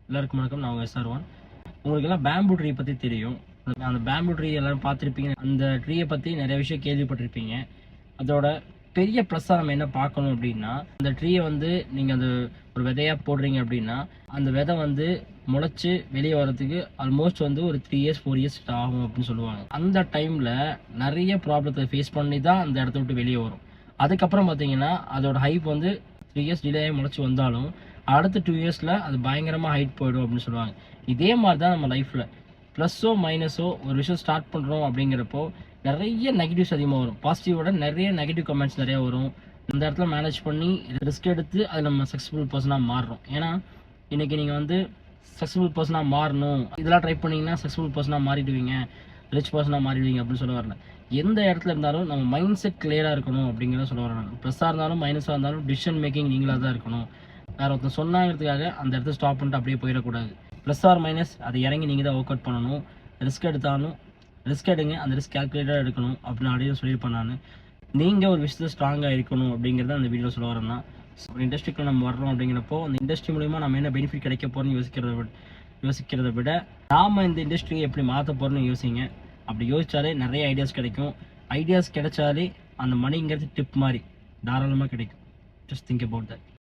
எல்லாருக்கும் வணக்கம். நான் உங்கள் SR1. உங்களுக்கு எல்லாம் பேம்பு ட்ரீ பற்றி தெரியும். அந்த பேம்பு ட்ரீ எல்லாரும் பார்த்துருப்பீங்க. அந்த ட்ரீயை பற்றி நிறைய விஷயம் கேள்விப்பட்டிருப்பீங்க. அதோட பெரிய ப்ளஸ்ஸாக நம்ம என்ன பார்க்கணும் அப்படின்னா, அந்த ட்ரீயை வந்து நீங்கள் அந்த ஒரு விதையாக போடுறீங்க அப்படின்னா, அந்த விதை வந்து முளைச்சி வெளியே வரதுக்கு ஆல்மோஸ்ட் வந்து ஒரு 3 இயர்ஸ் 4 இயர்ஸ் ஆகும் அப்படின்னு சொல்லுவாங்க. அந்த டைமில் நிறைய ப்ராப்ளத்தை ஃபேஸ் பண்ணி தான் அந்த இடத்த விட்டு வெளியே வரும். அதுக்கப்புறம் பார்த்தீங்கன்னா அதோட ஹைப் வந்து 3 இயர்ஸ் டிலே ஆகி முளைச்சி வந்தாலும் அடுத்த 2 இயர்ஸில் அது பயங்கரமாக ஹைட் போயிடும் அப்படின்னு சொல்லுவாங்க. இதே மாதிரி தான் நம்ம லைஃப்பில் ப்ளஸ்ஸோ மைனஸோ ஒரு விஷயம் ஸ்டார்ட் பண்ணுறோம் அப்படிங்கிறப்போ நிறைய நெகட்டிவ்ஸ் அதிகமாக வரும். பாசிட்டிவோட நிறைய நெகட்டிவ் கமெண்ட்ஸ் நிறைய வரும். இந்த இடத்துல மேனேஜ் பண்ணி ரிஸ்க் எடுத்து அது நம்ம சக்ஸஸ்ஃபுல் பர்சனாக மாறுறோம். ஏன்னா இன்றைக்கி நீங்கள் வந்து சக்ஸஸ்ஃபுல் பர்சனாக மாறணும், இதெல்லாம் ட்ரை பண்ணிங்கன்னா சக்ஸஸ்ஃபுல் பர்சனாக மாறிடுவீங்க, ரிச் பர்சனாக மாறிடுவீங்க அப்படின்னு சொல்ல வரல. எந்த இடத்துல இருந்தாலும் நம்ம மைண்ட் செட் கிளியராக இருக்கணும் அப்படிங்கிறத சொல்ல வரேன். ப்ளஸ்ஸாக இருந்தாலும் மைனஸாக இருந்தாலும் டிசிஷன் மேக்கிங் நீங்களாக தான் இருக்கணும். வேறு ஒருத்தர் சொன்னாங்கிறதுக்காக அந்த இடத்த ஸ்டாப் பண்ணிட்டு அப்படியே போயிடக்கூடாது. ப்ளஸ் ஆர் மைனஸ் அதை இறங்கி நீங்கள் தான் ஒர்க் அவுட் பண்ணணும். ரிஸ்க் எடுத்தாலும் ரிஸ்க் எடுங்க, அந்த ரிஸ்க் கால்குலேட்டாக எடுக்கணும் அப்படின்னு அப்படியே சொல்லியிருப்பேன் நான். நீங்கள் ஒரு விஷயத்தை ஸ்ட்ராங்காக இருக்கணும் அப்படிங்கிறத அந்த வீடியோ சொல்ல வரேன்னா, ஒரு இண்டஸ்ட்ரிக்குள்ள நம்ம வர்றோம் அப்படிங்கிறப்போ அந்த இண்டஸ்ட்ரி மூலிமா நம்ம என்ன பெனிஃபிட் கிடைக்க போகிறோன்னு யோசிக்கிறத விட நாம் இந்த இண்டஸ்ட்ரியை எப்படி மாற்ற போகிறோன்னு யோசிங்க. அப்படி யோசித்தாலே நிறைய ஐடியாஸ் கிடைக்கும். ஐடியாஸ் கிடைச்சாலே அந்த மணிங்கிறது டிப் மாதிரி தாராளமாக கிடைக்கும். Just think about that.